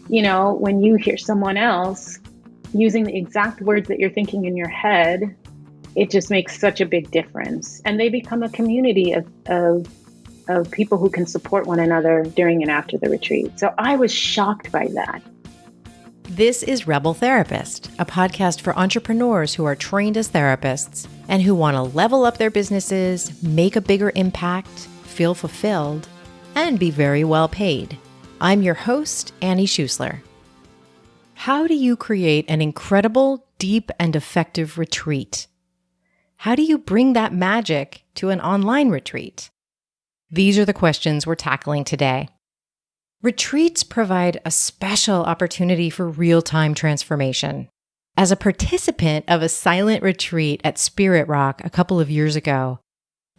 When you hear someone else using the exact words that you're thinking in your head, it just makes such a big difference. And they become a community of people who can support one another during and after the retreat. So I was shocked by that. This is Rebel Therapist, a podcast for entrepreneurs who are trained as therapists and who want to level up their businesses, make a bigger impact, feel fulfilled, and be very well paid. I'm your host, Annie Schusler. How do you create an incredible, deep, and effective retreat? How do you bring that magic to an online retreat? These are the questions we're tackling today. Retreats provide a special opportunity for real-time transformation. As a participant of a silent retreat at Spirit Rock a couple of years ago,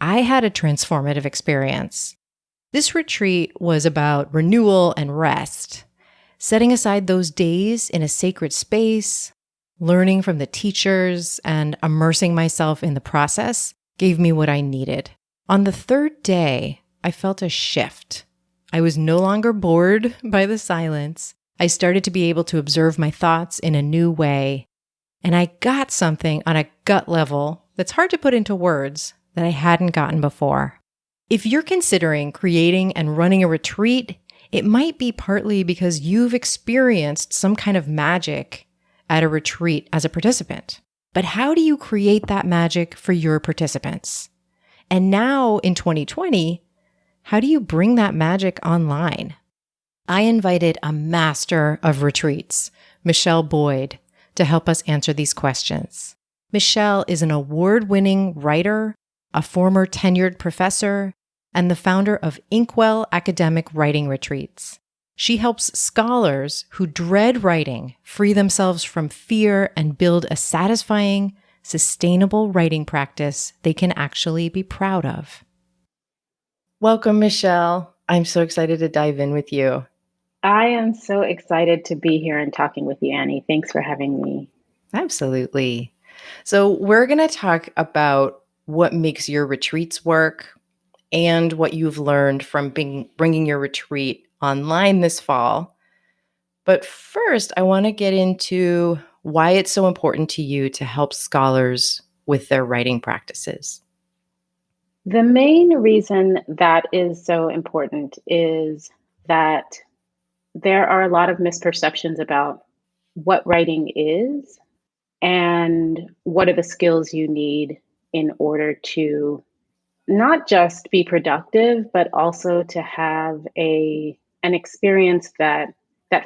I had a transformative experience. This retreat was about renewal and rest, setting aside those days in a sacred space, learning from the teachers, and immersing myself in the process gave me what I needed. On the third day, I felt a shift. I was no longer bored by the silence. I started to be able to observe my thoughts in a new way. And I got something on a gut level that's hard to put into words that I hadn't gotten before. If you're considering creating and running a retreat, it might be partly because you've experienced some kind of magic at a retreat as a participant. But how do you create that magic for your participants? And now in 2020, how do you bring that magic online? I invited a master of retreats, Michelle Boyd, to help us answer these questions. Michelle is an award-winning writer, a former tenured professor, and the founder of Inkwell Academic Writing Retreats. She helps scholars who dread writing free themselves from fear and build a satisfying, sustainable writing practice they can actually be proud of. Welcome, Michelle. I'm so excited to dive in with you. I am so excited to be here and talking with you, Annie. Thanks for having me. Absolutely. So we're going to talk about what makes your retreats work and what you've learned from bringing your retreat online this fall. But first, I want to get into why it's so important to you to help scholars with their writing practices. The main reason that is so important is that there are a lot of misperceptions about what writing is and what are the skills you need in order to not just be productive, but also to have an experience that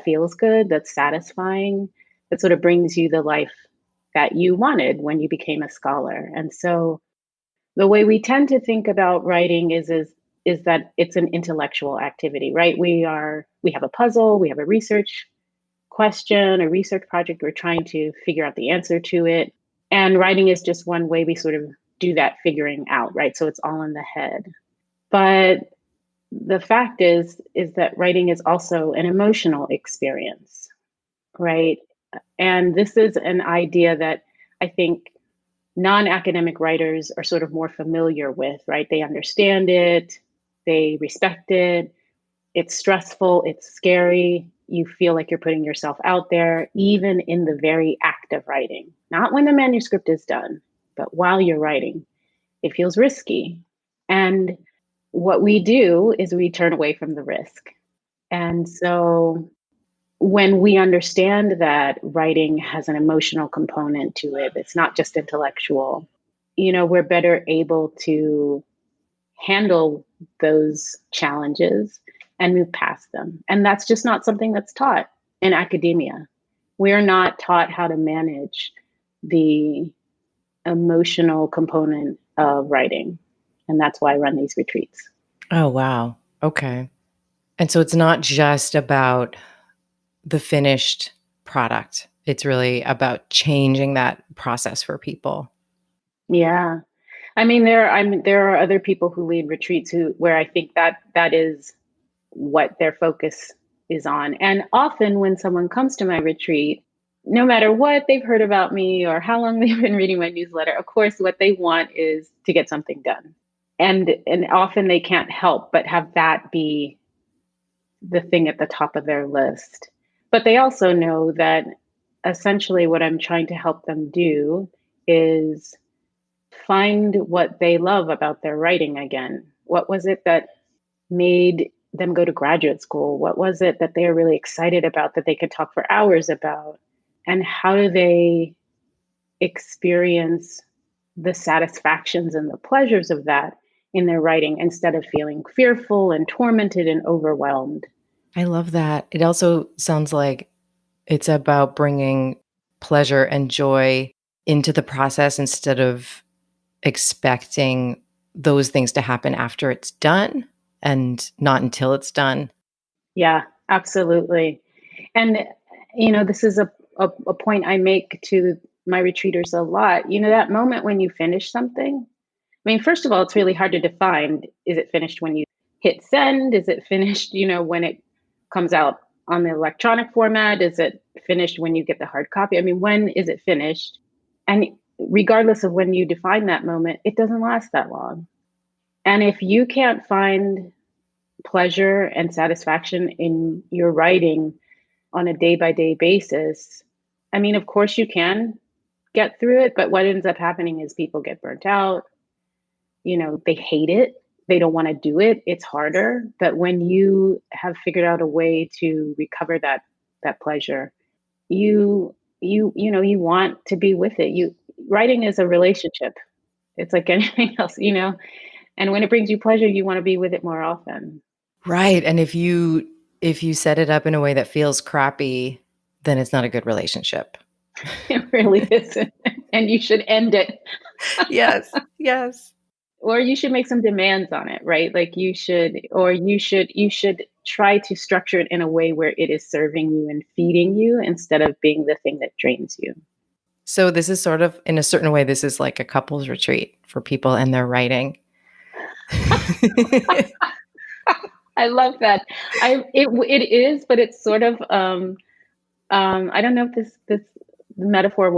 feels good, that's satisfying, that sort of brings you the life that you wanted when you became a scholar. And so the way we tend to think about writing is that it's an intellectual activity, right? We have a puzzle, we have a research question, a research project, we're trying to figure out the answer to it. And writing is just one way we sort of do that figuring out, right? So it's all in the head. But the fact is that writing is also an emotional experience, right? And this is an idea that I think non-academic writers are sort of more familiar with, right? They understand it, they respect it. It's stressful, it's scary. You feel like you're putting yourself out there, even in the very act of writing. Not when the manuscript is done, but while you're writing, it feels risky. And what we do is we turn away from the risk. And so when we understand that writing has an emotional component to it, it's not just intellectual, we're better able to handle those challenges and move past them. And that's just not something that's taught in academia. We're not taught how to manage the emotional component of writing. And that's why I run these retreats. Oh, wow. Okay. And so it's not just about the finished product. It's really about changing that process for people. Yeah. There are other people who lead retreats where I think that is what their focus is on. And often when someone comes to my retreat, no matter what they've heard about me or how long they've been reading my newsletter, of course, what they want is to get something done. And often they can't help but have that be the thing at the top of their list. But they also know that essentially what I'm trying to help them do is find what they love about their writing again. What was it that made them go to graduate school? What was it that they are really excited about that they could talk for hours about? And how do they experience the satisfactions and the pleasures of that in their writing instead of feeling fearful and tormented and overwhelmed? I love that. It also sounds like it's about bringing pleasure and joy into the process instead of expecting those things to happen after it's done and not until it's done. Yeah, absolutely. And, this is a point I make to my retreaters a lot. That moment when you finish something, I mean, first of all, it's really hard to define. Is it finished when you hit send? Is it finished, when it comes out on the electronic format? Is it finished when you get the hard copy? I mean, when is it finished? And regardless of when you define that moment, it doesn't last that long. And if you can't find pleasure and satisfaction in your writing on a day by day basis, I mean, of course you can get through it, but what ends up happening is people get burnt out. They hate it. They don't want to do it. It's harder. But when you have figured out a way to recover that pleasure, you want to be with it. Writing is a relationship. It's like anything else. And when it brings you pleasure, you want to be with it more often. Right. And if you set it up in a way that feels crappy, then it's not a good relationship. It really isn't. And you should end it. Yes. Yes. Or you should make some demands on it, right? Like you should try to structure it in a way where it is serving you and feeding you instead of being the thing that drains you. So this is sort of, in a certain way, this is like a couples retreat for people and their writing. I love that. It is, but it's sort of I don't know if this metaphor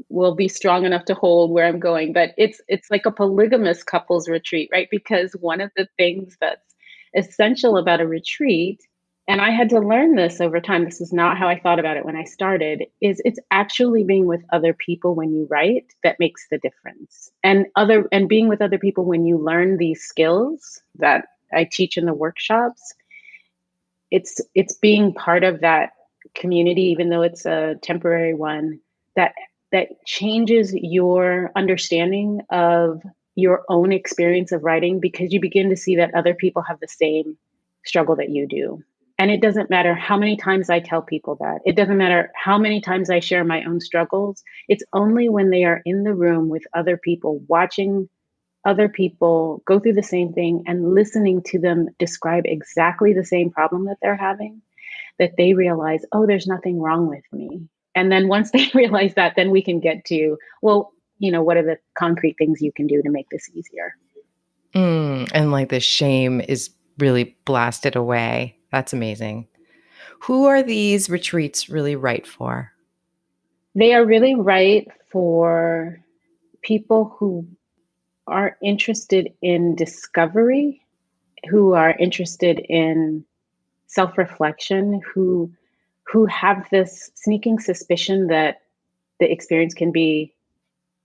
will be strong enough to hold where I'm going, but it's like a polygamous couples retreat, right? Because one of the things that's essential about a retreat, and I had to learn this over time, this is not how I thought about it when I started, is it's actually being with other people when you write that makes the difference. And being with other people when you learn these skills that I teach in the workshops, it's being part of that community, even though it's a temporary one, that that changes your understanding of your own experience of writing, because you begin to see that other people have the same struggle that you do. And it doesn't matter how many times I tell people that. It doesn't matter how many times I share my own struggles. It's only when they are in the room with other people, watching other people go through the same thing and listening to them describe exactly the same problem that they're having, that they realize, oh, there's nothing wrong with me. And then once they realize that, then we can get to, well, what are the concrete things you can do to make this easier? And like the shame is really blasted away. That's amazing. Who are these retreats really right for? They are really right for people who are interested in discovery, who are interested in self-reflection, who have this sneaking suspicion that the experience can be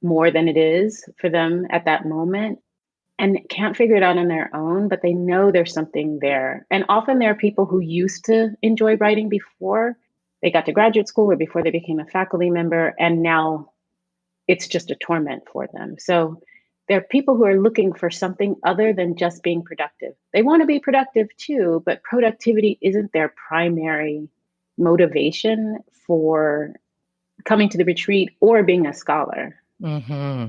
more than it is for them at that moment, and can't figure it out on their own, but they know there's something there. And often there are people who used to enjoy writing before they got to graduate school or before they became a faculty member, and now it's just a torment for them. So there are people who are looking for something other than just being productive. They want to be productive too, but productivity isn't their primary motivation for coming to the retreat or being a scholar. Hmm.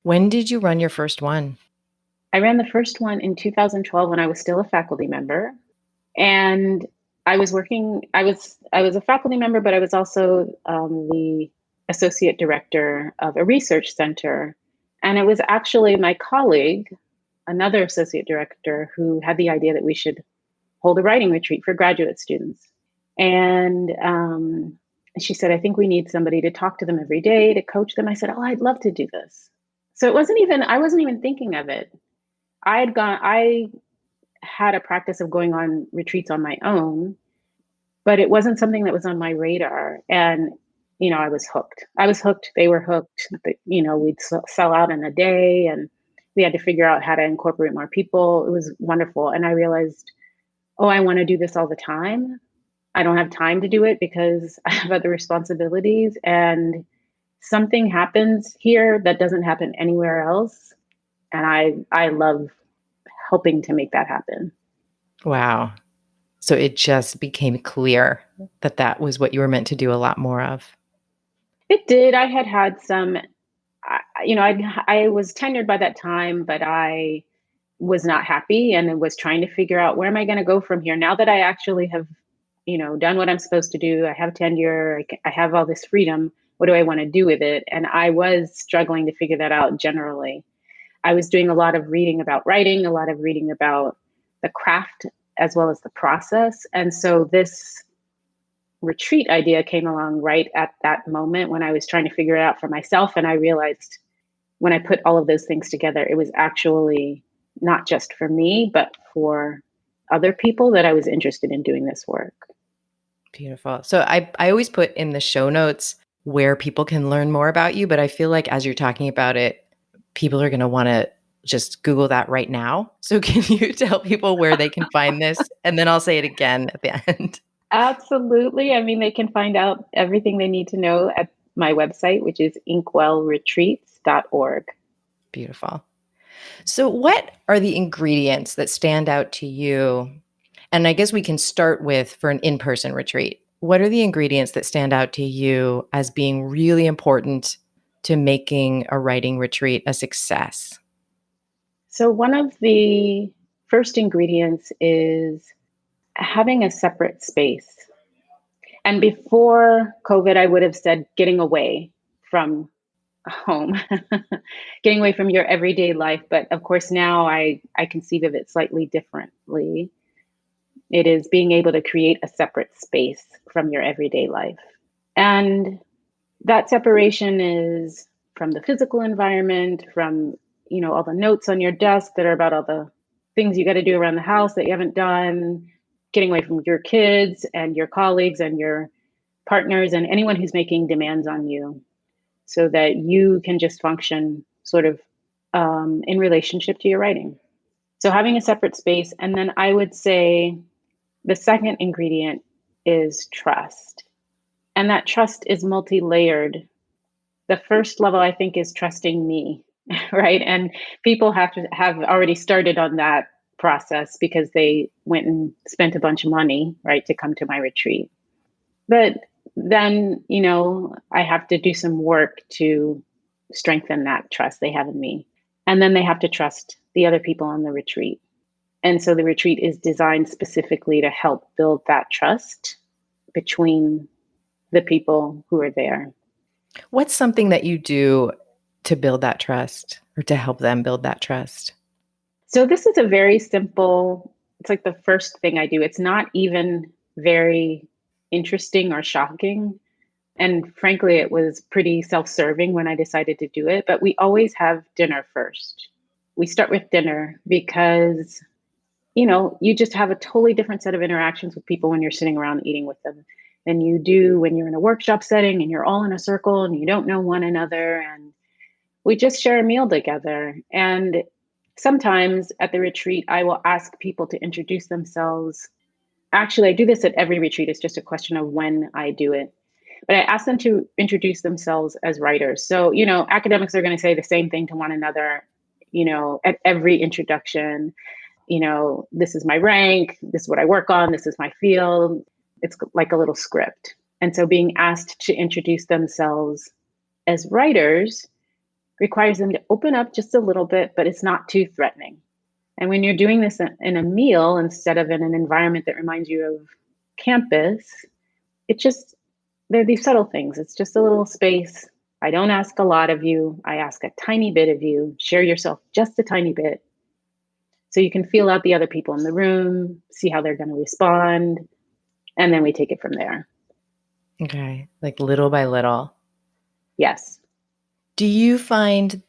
When did you run your first one? I ran the first one in 2012 when I was still a faculty member, and I was a faculty member, but I was also the associate director of a research center. And it was actually my colleague, another associate director, who had the idea that we should hold a writing retreat for graduate students. And she said, I think we need somebody to talk to them every day, to coach them. I said, oh, I'd love to do this. So I wasn't even thinking of it. I had a practice of going on retreats on my own. but it wasn't something that was on my radar. And, I was hooked. I was hooked. They were hooked. We'd sell out in a day, and we had to figure out how to incorporate more people. It was wonderful. And I realized, oh, I want to do this all the time. I don't have time to do it because I have other responsibilities. And something happens here that doesn't happen anywhere else. And I love helping to make that happen. Wow. So it just became clear that that was what you were meant to do a lot more of. It did. I had some, I was tenured by that time, but I was not happy and was trying to figure out, where am I going to go from here now that I actually have, done what I'm supposed to do. I have tenure. I have all this freedom. What do I want to do with it? And I was struggling to figure that out generally. I was doing a lot of reading about writing, a lot of reading about the craft as well as the process. And so this retreat idea came along right at that moment when I was trying to figure it out for myself. And I realized, when I put all of those things together, it was actually not just for me, but for other people, that I was interested in doing this work. Beautiful. So I always put in the show notes where people can learn more about you, but I feel like as you're talking about it, people are going to want to just Google that right now. So can you tell people where they can find this? And then I'll say it again at the end. Absolutely. I mean, they can find out everything they need to know at my website, which is inkwellretreats.org. Beautiful. So what are the ingredients that stand out to you? And I guess we can start with, for an in-person retreat, what are the ingredients that stand out to you as being really important to making a writing retreat a success? So, one of the first ingredients is having a separate space. And before COVID, I would have said getting away from home, getting away from your everyday life. But of course, now I conceive of it slightly differently. It is being able to create a separate space from your everyday life. And that separation is from the physical environment, from, all the notes on your desk that are about all the things you got to do around the house that you haven't done, getting away from your kids and your colleagues and your partners and anyone who's making demands on you, so that you can just function sort of in relationship to your writing. So having a separate space. And then I would say the second ingredient is trust. And that trust is multi layered. The first level, I think, is trusting me, right? And people have to have already started on that process because they went and spent a bunch of money, right, to come to my retreat. But then, I have to do some work to strengthen that trust they have in me. And then they have to trust the other people on the retreat. And so the retreat is designed specifically to help build that trust between the people who are there. What's something that you do to build that trust or to help them build that trust? So this is a very simple, it's like the first thing I do. It's not even very interesting or shocking. And frankly, it was pretty self serving when I decided to do it. But we always have dinner first. We start with dinner because, you just have a totally different set of interactions with people when you're sitting around eating with them than you do when you're in a workshop setting and you're all in a circle and you don't know one another. And we just share a meal together. And sometimes at the retreat, I will ask people to introduce themselves. Actually, I do this at every retreat. It's just a question of when I do it. But I ask them to introduce themselves as writers. So, academics are going to say the same thing to one another, at every introduction. This is my rank, this is what I work on, this is my field. It's like a little script. And so being asked to introduce themselves as writers requires them to open up just a little bit, but it's not too threatening. And when you're doing this in a meal instead of in an environment that reminds you of campus, it just, they're these subtle things. It's just a little space. I don't ask a lot of you. I ask a tiny bit of you. Share yourself just a tiny bit, so you can feel out the other people in the room, see how they're going to respond, and then we take it from there. Okay. Like little by little. Yes. Do you find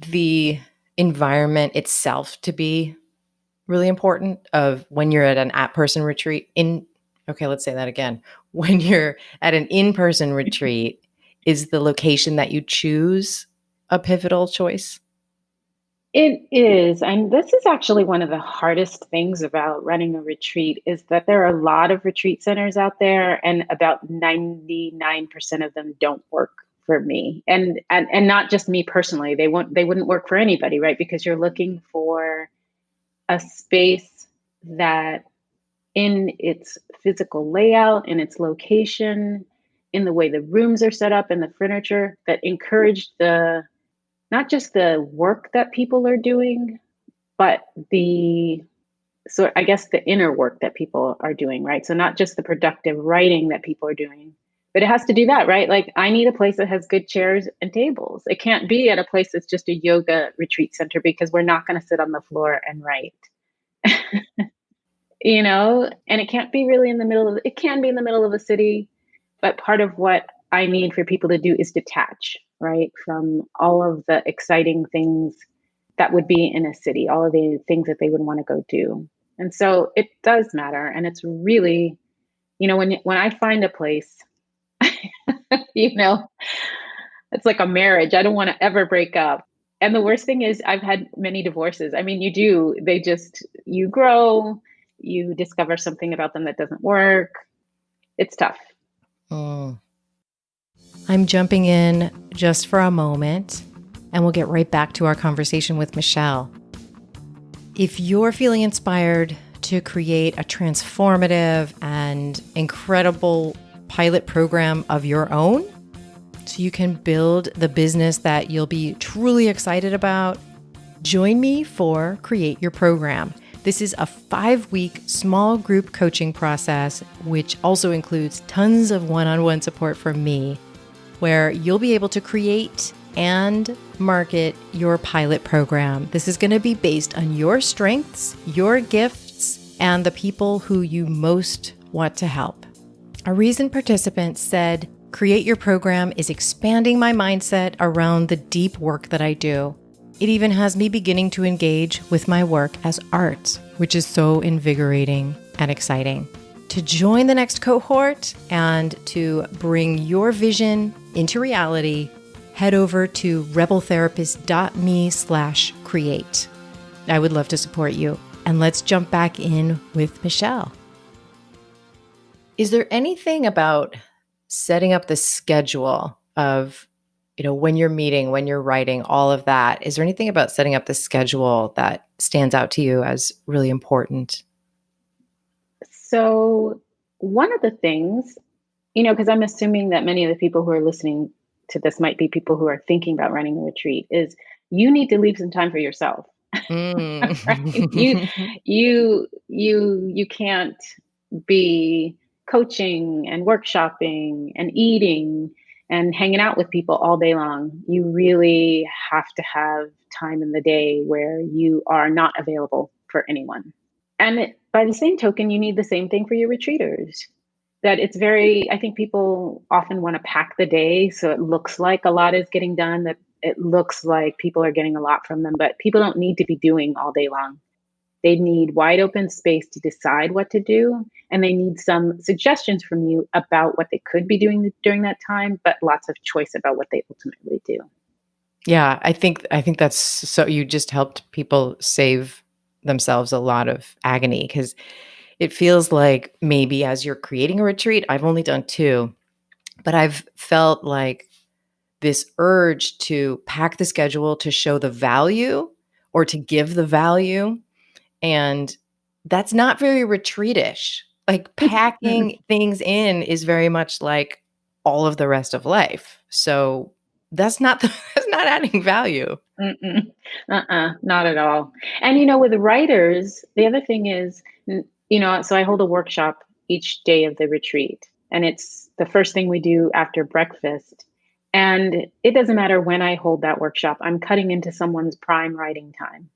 the environment itself to be really important of when you're at an at-person retreat Okay, let's say that again. When you're at an in-person retreat, is the location that you choose a pivotal choice? It is. And this is actually one of the hardest things about running a retreat is that there are a lot of retreat centers out there and about 99% of them don't work for me. And not just me personally. They wouldn't work for anybody, right? Because you're looking for a space that in its physical layout, in its location, in the way the rooms are set up and the furniture that encourage the not just the work that people are doing, but the I guess the inner work that people are doing, right? So not just the productive writing that people are doing, but it has to do that, right? Like I need a place that has good chairs and tables. It can't be at a place that's just a yoga retreat center because we're not going to sit on the floor and write. And it can't be really in the middle of it can be in the middle of a city, but part of what I need for people to do is detach, right, from all of the exciting things that would be in a city, all of the things that they would want to go do. And so it does matter. And it's really, when I find a place, you know, it's like a marriage. I don't want to ever break up. And the worst thing is I've had many divorces. I mean, you grow, you discover something about them that doesn't work. It's tough. Mm. I'm jumping in just for a moment, and we'll get right back to our conversation with Michelle. If you're feeling inspired to create a transformative and incredible pilot program of your own, so you can build the business that you'll be truly excited about, join me for Create Your Program. This is a 5-week small group coaching process, which also includes tons of one-on-one support from me, where you'll be able to create and market your pilot program. This is going to be based on your strengths, your gifts, and the people who you most want to help. A recent participant said, Create Your Program is expanding my mindset around the deep work that I do. It even has me beginning to engage with my work as art, which is so invigorating and exciting. To join the next cohort and to bring your vision into reality, head over to rebeltherapist.me/create. I would love to support you. And let's jump back in with Michelle. Is there anything about setting up the schedule of, when you're meeting, when you're writing, all of that? Is there anything about setting up the schedule that stands out to you as really important? So, one of the things, because I'm assuming that many of the people who are listening to this might be people who are thinking about running a retreat, is you need to leave some time for yourself. Right? You Mm. you can't be coaching and workshopping and eating and hanging out with people all day long. You really have to have time in the day where you are not available for anyone. By the same token, you need the same thing for your retreaters. That it's very, I think people often want to pack the day so it looks like a lot is getting done, that it looks like people are getting a lot from them, but people don't need to be doing all day long. They need wide open space to decide what to do, and they need some suggestions from you about what they could be doing during that time, but lots of choice about what they ultimately do. Yeah, I think that's so you just helped people save themselves a lot of agony because it feels like maybe as you're creating a retreat, I've only done 2, but I've felt like this urge to pack the schedule to show the value or to give the value. And that's not very retreatish. Like packing things in is very much like all of the rest of life. So that's not that's not adding value. Mm-mm. Not at all. And with writers, the other thing is, so I hold a workshop each day of the retreat, and it's the first thing we do after breakfast. And it doesn't matter when I hold that workshop, I'm cutting into someone's prime writing time.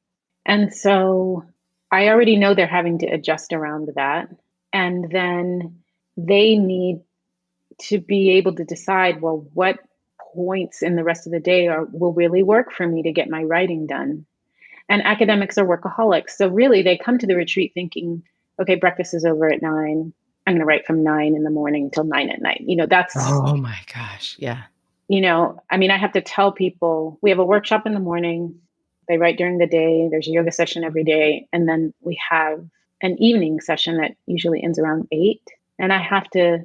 And so I already know they're having to adjust around that. And then they need to be able to decide, well, what points in the rest of the day will really work for me to get my writing done. And academics are workaholics. So really they come to the retreat thinking, okay, breakfast is over at 9. I'm going to write from 9 in the morning till 9 at night. That's, Oh my gosh. Yeah. I mean, I have to tell people we have a workshop in the morning. They write during the day. There's a yoga session every day. And then we have an evening session that usually ends around 8. And I have to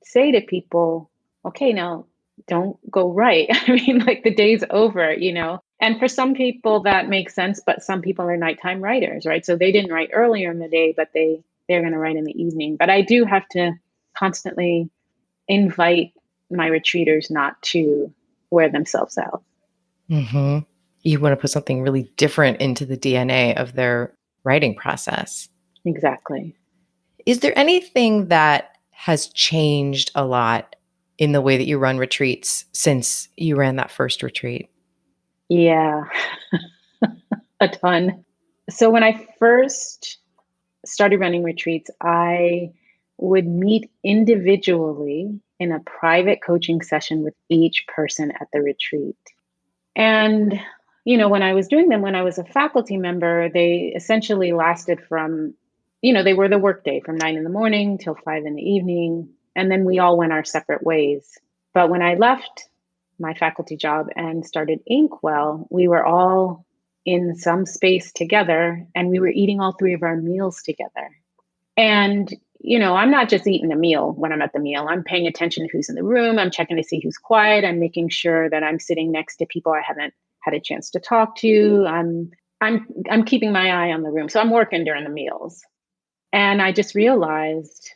say to people, okay, now don't go right. I mean, like the day's over. And for some people that makes sense, but some people are nighttime writers, right? So they didn't write earlier in the day, but they're going to write in the evening. But I do have to constantly invite my retreaters not to wear themselves out. Mm-hmm. You want to put something really different into the DNA of their writing process. Exactly. Is there anything that has changed a lot in the way that you run retreats since you ran that first retreat? Yeah, a ton. So when I first started running retreats, I would meet individually in a private coaching session with each person at the retreat. And, when I was doing them, when I was a faculty member, they essentially lasted they were the workday from 9 in the morning till 5 in the evening. And then we all went our separate ways. But when I left my faculty job and started Inkwell, we were all in some space together and we were eating all three of our meals together. And, I'm not just eating a meal when I'm at the meal. I'm paying attention to who's in the room. I'm checking to see who's quiet. I'm making sure that I'm sitting next to people I haven't had a chance to talk to. I'm keeping my eye on the room. So I'm working during the meals. And I just realized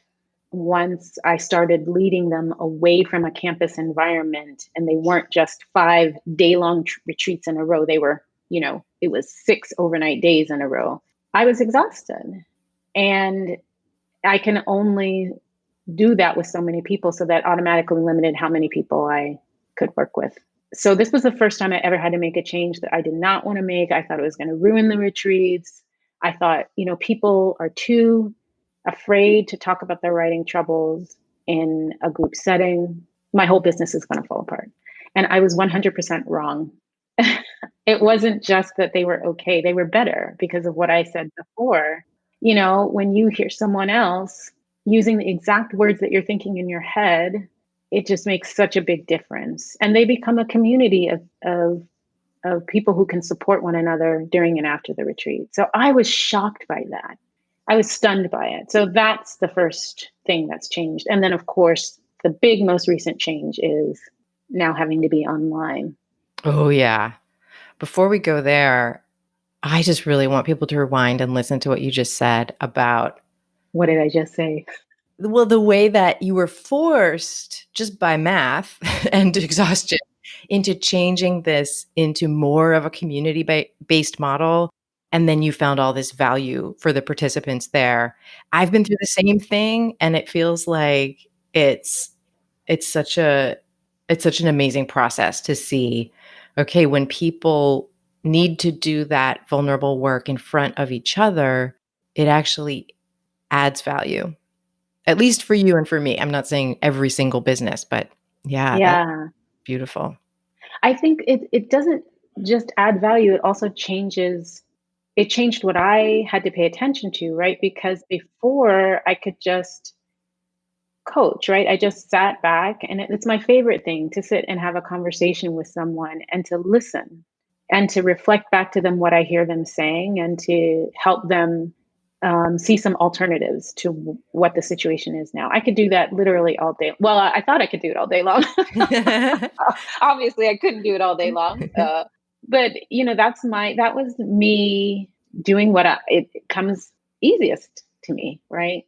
once I started leading them away from a campus environment, and they weren't just 5 day-long retreats in a row, they were, it was 6 overnight days in a row. I was exhausted. And I can only do that with so many people. So that automatically limited how many people I could work with. So this was the first time I ever had to make a change that I did not want to make. I thought it was going to ruin the retreats. I thought, people are too afraid to talk about their writing troubles in a group setting. My whole business is going to fall apart. And I was 100% wrong. It wasn't just that they were okay, they were better because of what I said before. When you hear someone else using the exact words that you're thinking in your head, it just makes such a big difference. And they become a community of people who can support one another during and after the retreat. So I was shocked by that. I was stunned by it. So that's the first thing that's changed. And then, of course, the big, most recent change is now having to be online. Oh, yeah. Before we go there, I just really want people to rewind and listen to what you just said about, What did I just say? well, the way that you were forced just by math and exhaustion into changing this into more of a community-based model. And then you found all this value for the participants there. I've been through the same thing, and it feels like it's it's such a it's such an amazing process to see, okay, when people need to do that vulnerable work in front of each other, it actually adds value, at least for you and for me. I'm not saying every single business, but yeah, that's Yeah. beautiful. I think it doesn't just add value, it changed what I had to pay attention to, right? Because before I could just coach, right? I just sat back and it's my favorite thing to sit and have a conversation with someone and to listen and to reflect back to them what I hear them saying and to help them see some alternatives to what the situation is now. I could do that literally all day. Well, I thought I could do it all day long. Obviously, I couldn't do it all day long. But that was me doing it comes easiest to me, right?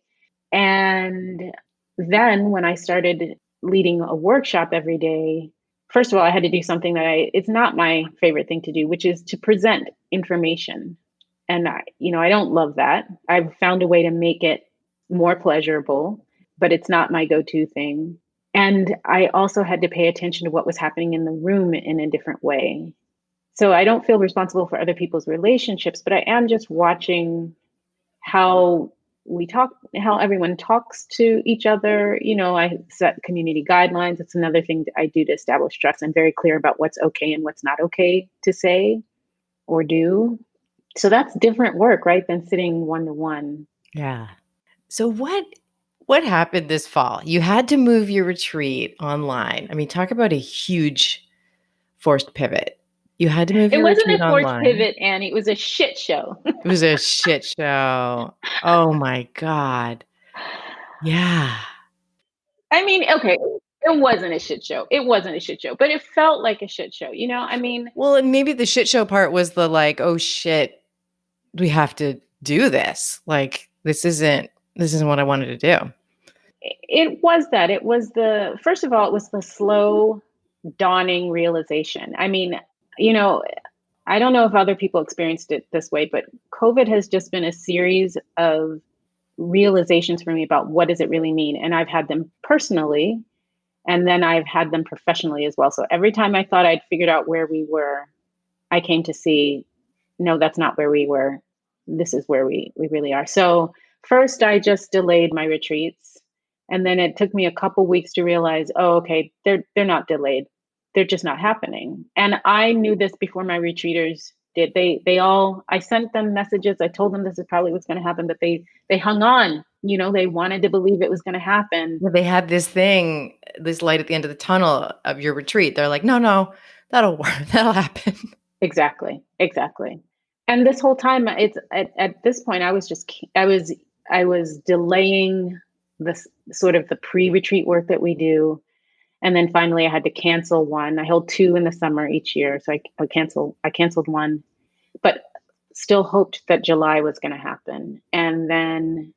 And then when I started leading a workshop every day, first of all, I had to do something it's not my favorite thing to do, which is to present information. And I don't love that. I've found a way to make it more pleasurable, but it's not my go-to thing. And I also had to pay attention to what was happening in the room in a different way. So I don't feel responsible for other people's relationships, but I am just watching how how everyone talks to each other. I set community guidelines. It's another thing that I do to establish trust. I'm very clear about what's okay and what's not okay to say or do. So that's different work, right, than sitting one to one. Yeah. So What happened this fall? You had to move your retreat online. I mean, talk about a huge forced pivot. You had to move It your wasn't retreat a forced online. pivot, Annie. It was a shit show. It was a shit show. Oh my God. Yeah. I mean, okay, it wasn't a shit show. It wasn't a shit show, but it felt like a shit show. I mean, Well, and maybe the shit show part was the like, oh shit, we have to do this. Like, this isn't what I wanted to do. it was that. It was first of all, it was the slow dawning realization. I mean, you know, I don't know if other people experienced it this way, but COVID has just been a series of realizations for me about what does it really mean. And I've had them personally, and then I've had them professionally as well. So every time I thought I'd figured out where we were, I came to see, no, that's not where we were. This is where we really are. So first, I just delayed my retreats, and then it took me a couple weeks to realize, oh, okay, they're not delayed. They're just not happening. And I knew this before my retreaters did. They all. I sent them messages. I told them this is probably what's going to happen, but they hung on. They wanted to believe it was going to happen. Yeah, they had this thing, this light at the end of the tunnel of your retreat. They're like, no, no, that'll work. That'll happen. Exactly, exactly. And this whole time, it's at this point, I was delaying this sort of the pre-retreat work that we do, and then finally I had to cancel one. I hold two in the summer each year, so I canceled one, but still hoped that July was going to happen. And then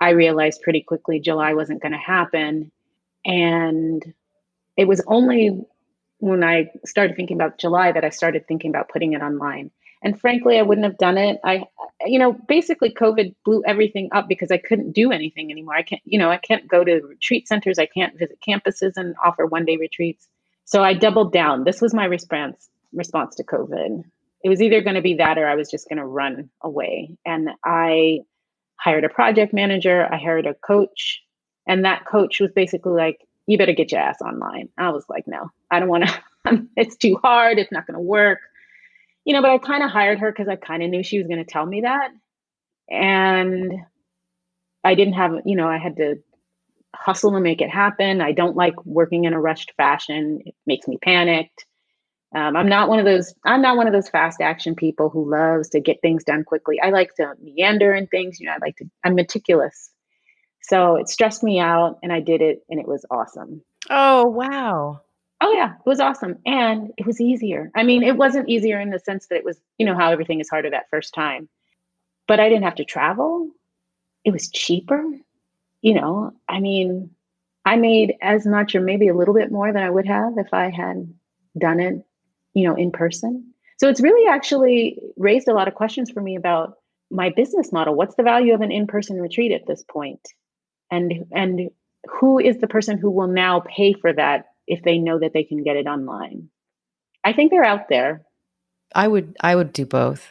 I realized pretty quickly July wasn't going to happen, and it was only when I started thinking about July that I started thinking about putting it online. And frankly, I wouldn't have done it. Basically COVID blew everything up because I couldn't do anything anymore. I can't go to retreat centers. I can't visit campuses and offer 1-day retreats. So I doubled down. This was my response to COVID. It was either going to be that or I was just going to run away. And I hired a project manager, I hired a coach, and that coach was basically like, you better get your ass online. I was like, no, I don't want to. It's too hard. It's not going to work. But I kind of hired her because I kind of knew she was going to tell me that. And I didn't have, I had to hustle and make it happen. I don't like working in a rushed fashion. It makes me panicked. I'm not one of those. I'm not one of those fast action people who loves to get things done quickly. I like to meander in things. I'm meticulous. So it stressed me out, and I did it, and it was awesome. Oh, wow. Oh yeah, it was awesome, and it was easier. I mean, it wasn't easier in the sense that it was, how everything is harder that first time, but I didn't have to travel. It was cheaper. I mean, I made as much or maybe a little bit more than I would have if I had done it, in person. So it's really actually raised a lot of questions for me about my business model. What's the value of an in-person retreat at this point? And who is the person who will now pay for that if they know that they can get it online? I think they're out there. I would do both.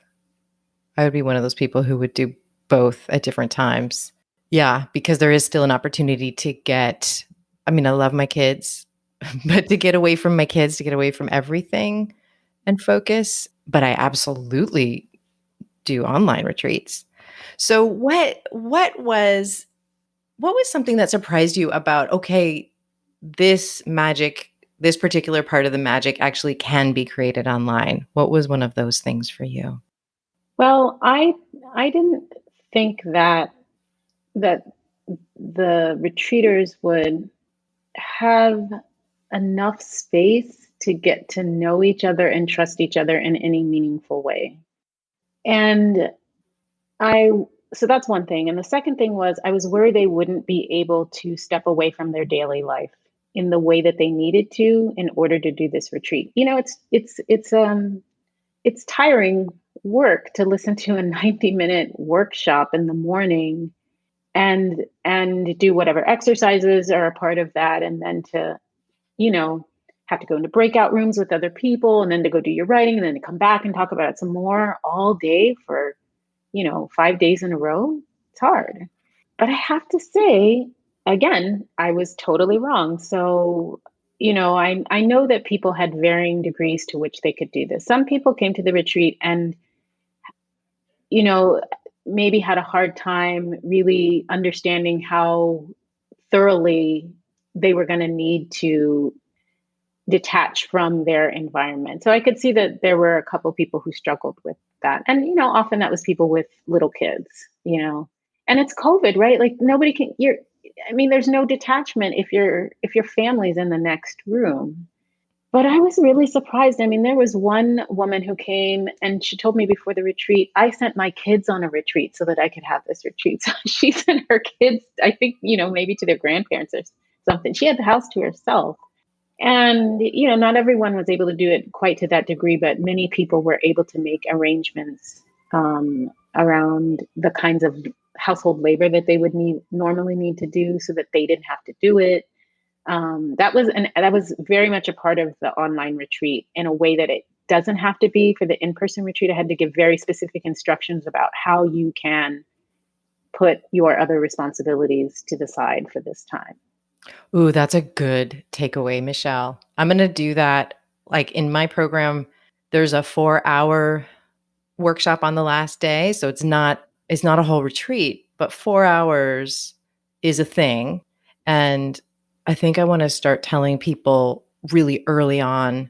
I would be one of those people who would do both at different times. Yeah, because there is still an opportunity to get, I mean, I love my kids, but to get away from my kids, to get away from everything and focus. But I absolutely do online retreats. So what was something that surprised you about, okay, this magic, this particular part of the magic actually can be created online? What was one of those things for you? Well, I didn't think that the retreaters would have enough space to get to know each other and trust each other in any meaningful way. And I so that's one thing. And the second thing was I was worried they wouldn't be able to step away from their daily life in the way that they needed to in order to do this retreat. It's tiring work to listen to a 90-minute workshop in the morning and do whatever exercises are a part of that, and then to, you know, have to go into breakout rooms with other people, and then to go do your writing, and then to come back and talk about it some more all day for, 5 days in a row. It's hard. But I have to say, again, I was totally wrong. So, I know that people had varying degrees to which they could do this. Some people came to the retreat and, you know, maybe had a hard time really understanding how thoroughly they were going to need to detach from their environment. So I could see that there were a couple people who struggled with that. And, often that was people with little kids, and it's COVID, right? Like nobody can, there's no detachment if your family's in the next room. But I was really surprised. There was one woman who came and she told me before the retreat, I sent my kids on a retreat so that I could have this retreat. So she sent her kids, I think, maybe to their grandparents or something. She had the house to herself. And, not everyone was able to do it quite to that degree, but many people were able to make arrangements around the kinds of household labor that they would normally need to do so that they didn't have to do it. That was very much a part of the online retreat in a way that it doesn't have to be for the in-person retreat. I had to give very specific instructions about how you can put your other responsibilities to the side for this time. Ooh, that's a good takeaway, Michelle. I'm going to do that. Like in my program, there's a 4-hour workshop on the last day. So it's not a whole retreat, but 4 hours is a thing. And I think I want to start telling people really early on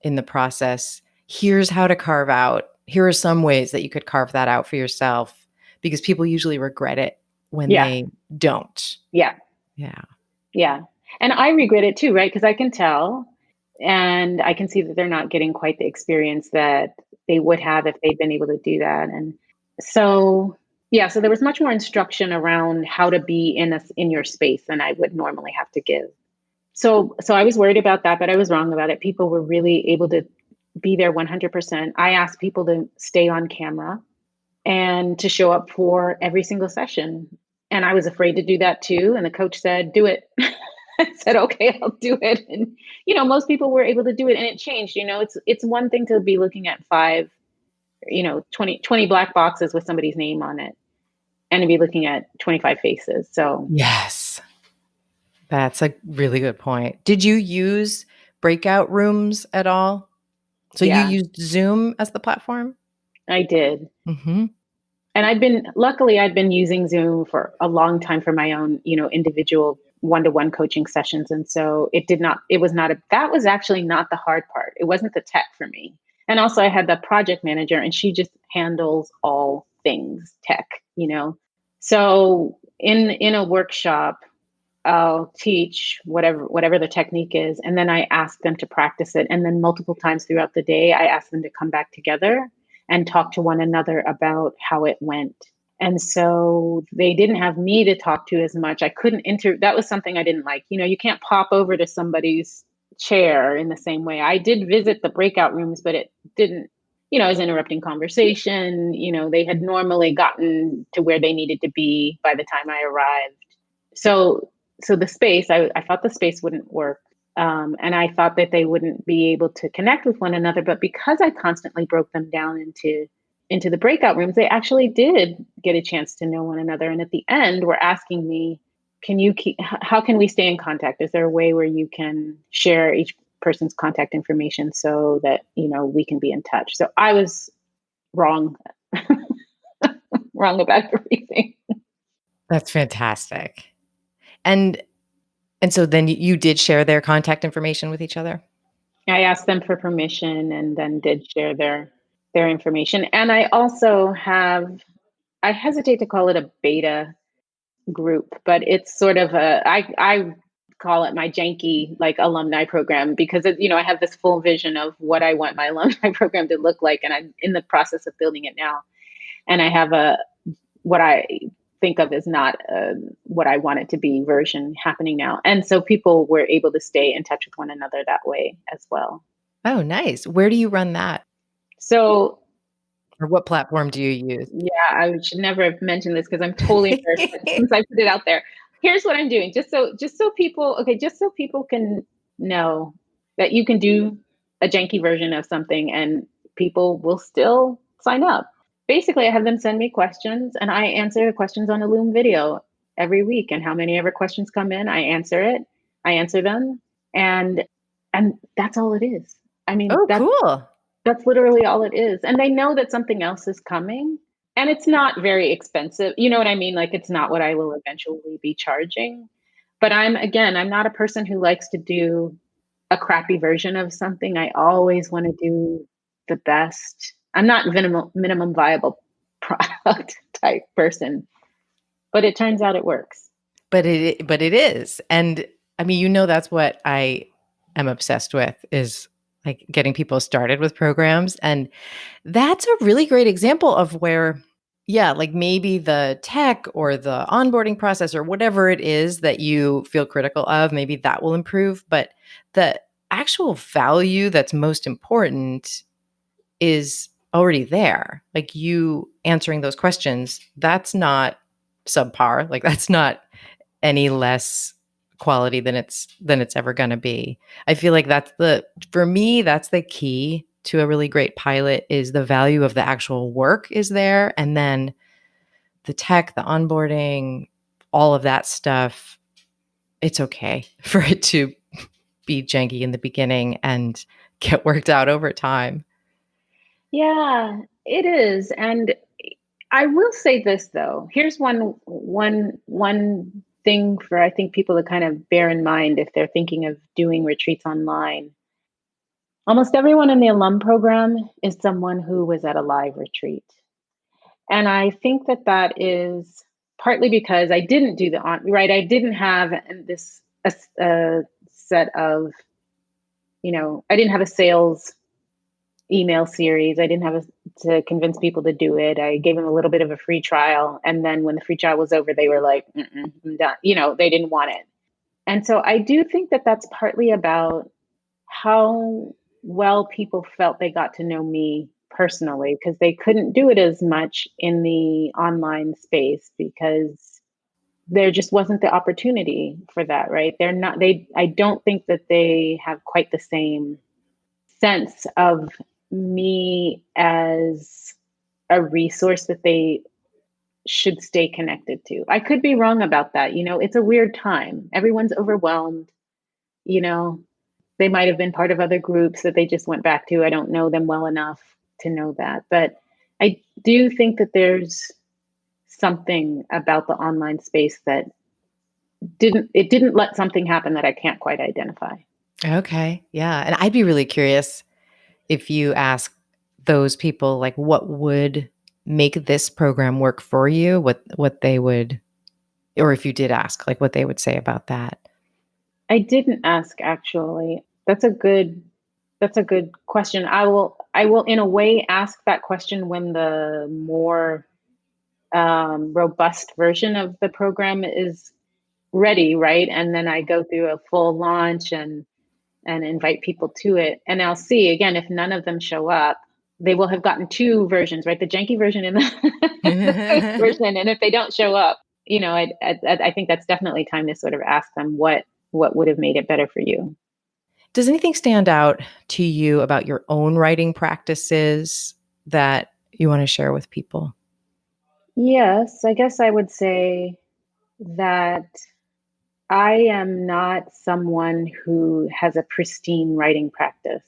in the process, here's how to carve out. Here are some ways that you could carve that out for yourself, because people usually regret it when Yeah. they don't. Yeah. Yeah. Yeah. And I regret it too, right? Because I can tell and I can see that they're not getting quite the experience that they would have if they'd been able to do that. And so, so there was much more instruction around how to be in your space than I would normally have to give. So I was worried about that, but I was wrong about it. People were really able to be there 100%. I asked people to stay on camera and to show up for every single session. And I was afraid to do that too. And the coach said, do it. I said, okay, I'll do it. And, most people were able to do it and it changed. It's one thing to be looking at 5, 20 black boxes with somebody's name on it and to be looking at 25 faces. So Yes. That's a really good point. Did you use breakout rooms at all? So you yeah, used Zoom as the platform? I did. Mm-hmm. And luckily I'd been using Zoom for a long time for my own, individual one-to-one coaching sessions. And so that was actually not the hard part. It wasn't the tech for me. And also I had the project manager and she just handles all things tech. So in a workshop, I'll teach whatever the technique is, and then I ask them to practice it. And then multiple times throughout the day, I ask them to come back together and talk to one another about how it went. And so they didn't have me to talk to as much. I couldn't that was something I didn't like. You can't pop over to somebody's chair in the same way. I did visit the breakout rooms, but it didn't, I was interrupting conversation. They had normally gotten to where they needed to be by the time I arrived. So the space, I thought the space wouldn't work. And I thought that they wouldn't be able to connect with one another. But because I constantly broke them down into the breakout rooms, they actually did get a chance to know one another. And at the end, were asking me, how can we stay in contact? Is there a way where you can share each person's contact information so that, we can be in touch? So I was wrong, wrong about everything. That's fantastic. And so then you did share their contact information with each other? I asked them for permission and then did share their information. And I also I hesitate to call it a beta group, but it's sort of I call it my janky like alumni program because I have this full vision of what I want my alumni program to look like, and I'm in the process of building it now. And I have what I think of as not what I want it to be version happening now. And so people were able to stay in touch with one another that way as well. Oh, nice. Where do you run that? So Or what platform do you use? yeah, I should never have mentioned this because I'm totally embarrassed, but since I put it out there. Here's what I'm doing, just so people can know that you can do a janky version of something and people will still sign up. Basically, I have them send me questions and I answer the questions on a Loom video every week. And how many ever questions come in, I answer them, and that's all it is. Oh, cool. That's literally all it is. And they know that something else is coming. And it's not very expensive. You know what I mean? Like, it's not what I will eventually be charging. But I'm not a person who likes to do a crappy version of something. I always want to do the best. I'm not minimum viable product type person, but it turns out it works. But it is. And I mean, that's what I am obsessed with is like getting people started with programs. And that's a really great example of where, yeah, like maybe the tech or the onboarding process or whatever it is that you feel critical of, maybe that will improve. But the actual value that's most important is already there. Like you answering those questions, that's not subpar. Like that's not any less quality than it's ever going to be. I feel like for me that's the key to a really great pilot is the value of the actual work is there, and then the tech, the onboarding, all of that stuff, it's okay for it to be janky in the beginning and get worked out over time. Yeah, it is. And I will say this though. Here's one thing for I think people to kind of bear in mind if they're thinking of doing retreats online. Almost everyone in the alum program is someone who was at a live retreat. And I think that that is partly because I didn't do the on right. I didn't have this a set of, I didn't have a sales email series. I didn't have to convince people to do it. I gave them a little bit of a free trial. And then when the free trial was over, they were like, I'm done. They didn't want it. And so I do think that that's partly about how well people felt they got to know me personally, because they couldn't do it as much in the online space because there just wasn't the opportunity for that, right? I don't think that they have quite the same sense of me as a resource that they should stay connected to. I could be wrong about that. It's a weird time. Everyone's overwhelmed. You know, they might have been part of other groups that they just went back to. I don't know them well enough to know that. But I do think that there's something about the online space that didn't let something happen that I can't quite identify. Okay. Yeah. And I'd be really curious if you ask those people like what would make this program work for you, what they would, or if you did ask, like what they would say about that. I didn't ask actually. That's a good question. I will in a way ask that question when the more robust version of the program is ready, right? And then I go through a full launch and invite people to it. And I'll see again if none of them show up, they will have gotten two versions, right? The janky version and the smooth version. And if they don't show up, I think that's definitely time to sort of ask them what would have made it better for you. Does anything stand out to you about your own writing practices that you want to share with people? Yes, I guess I would say that I am not someone who has a pristine writing practice.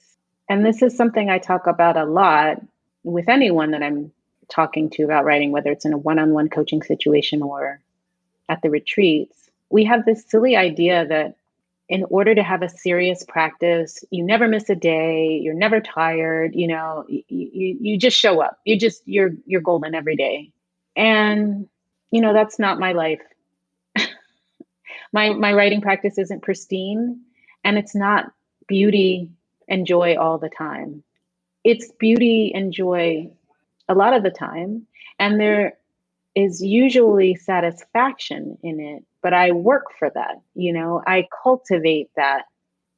And this is something I talk about a lot with anyone that I'm talking to about writing, whether it's in a one on one coaching situation or at the retreats. We have this silly idea that in order to have a serious practice, you never miss a day, you're never tired, you just show up. You're golden every day. And that's not my life. My writing practice isn't pristine, and it's not beauty and joy all the time. It's beauty and joy a lot of the time, and there is usually satisfaction in it, but I work for that. I cultivate that,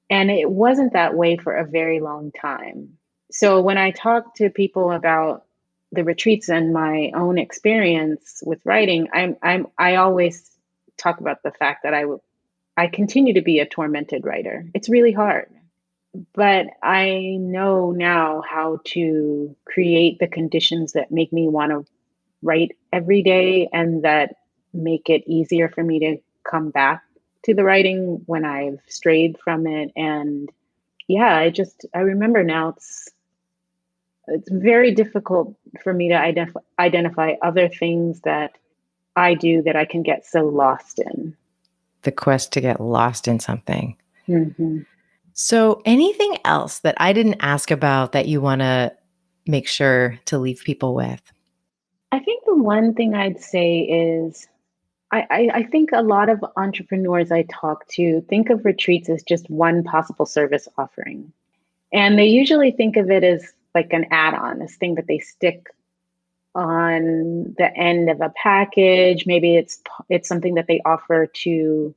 and it wasn't that way for a very long time. So when I talk to people about the retreats and my own experience with writing, I always talk about the fact that I continue to be a tormented writer. It's really hard, but I know now how to create the conditions that make me want to write every day and that make it easier for me to come back to the writing when I've strayed from it. And yeah, I remember now it's very difficult for me to identify other things that I do that I can get so lost in. the quest to get lost in something. Mm-hmm. So anything else that I didn't ask about that you want to make sure to leave people with? I think the one thing I'd say is I think a lot of entrepreneurs I talk to think of retreats as just one possible service offering. And they usually think of it as like an add on, this thing that they stick on the end of a package. Maybe it's something that they offer to,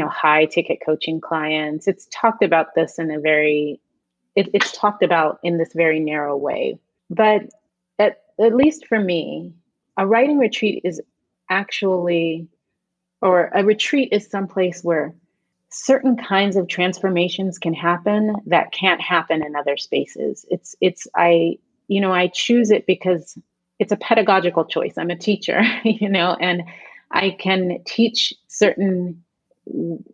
high ticket coaching clients. It's talked about this in a very it's talked about in this very narrow way. But at least for me, a writing retreat is actually, or a retreat is someplace where certain kinds of transformations can happen that can't happen in other spaces. I choose it because it's a pedagogical choice. I'm a teacher, and I can teach certain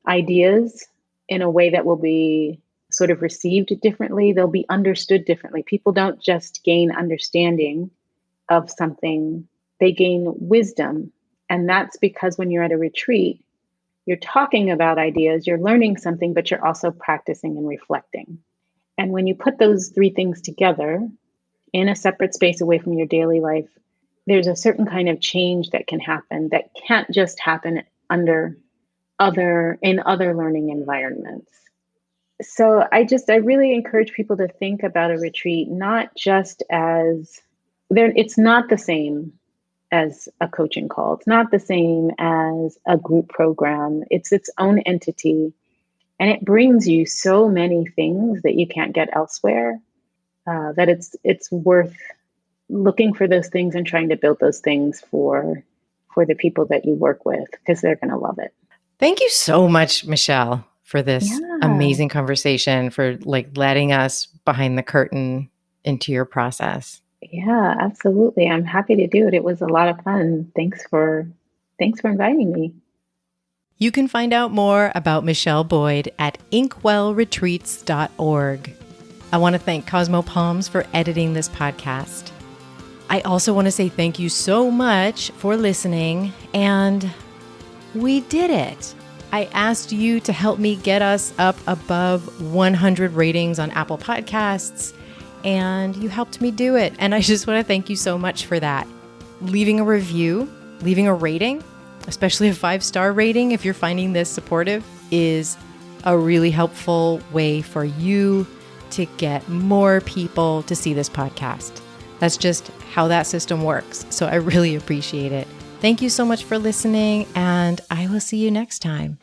ideas in a way that will be sort of received differently. They'll be understood differently. People don't just gain understanding of something, they gain wisdom. And that's because when you're at a retreat, you're talking about ideas, you're learning something, but you're also practicing and reflecting. And when you put those three things together in a separate space away from your daily life, there's a certain kind of change that can happen that can't just happen in other learning environments. So I really encourage people to think about a retreat not just as it's not the same as a coaching call. It's not the same as a group program. It's its own entity. And it brings you so many things that you can't get elsewhere, that it's worth looking for those things and trying to build those things for the people that you work with, because they're going to love it. Thank you so much, Michelle, for this Yeah. amazing conversation, for letting us behind the curtain into your process. Yeah, absolutely. I'm happy to do it. It was a lot of fun. Thanks for inviting me. You can find out more about Michelle Boyd at inkwellretreats.org. I want to thank Cosmo Palms for editing this podcast. I also want to say thank you so much for listening, and we did it. I asked you to help me get us up above 100 ratings on Apple Podcasts, and you helped me do it. And I just want to thank you so much for that. Leaving a review, leaving a rating, especially a 5-star rating if you're finding this supportive, is a really helpful way for you to get more people to see this podcast. That's just how that system works. So I really appreciate it. Thank you so much for listening, and I will see you next time.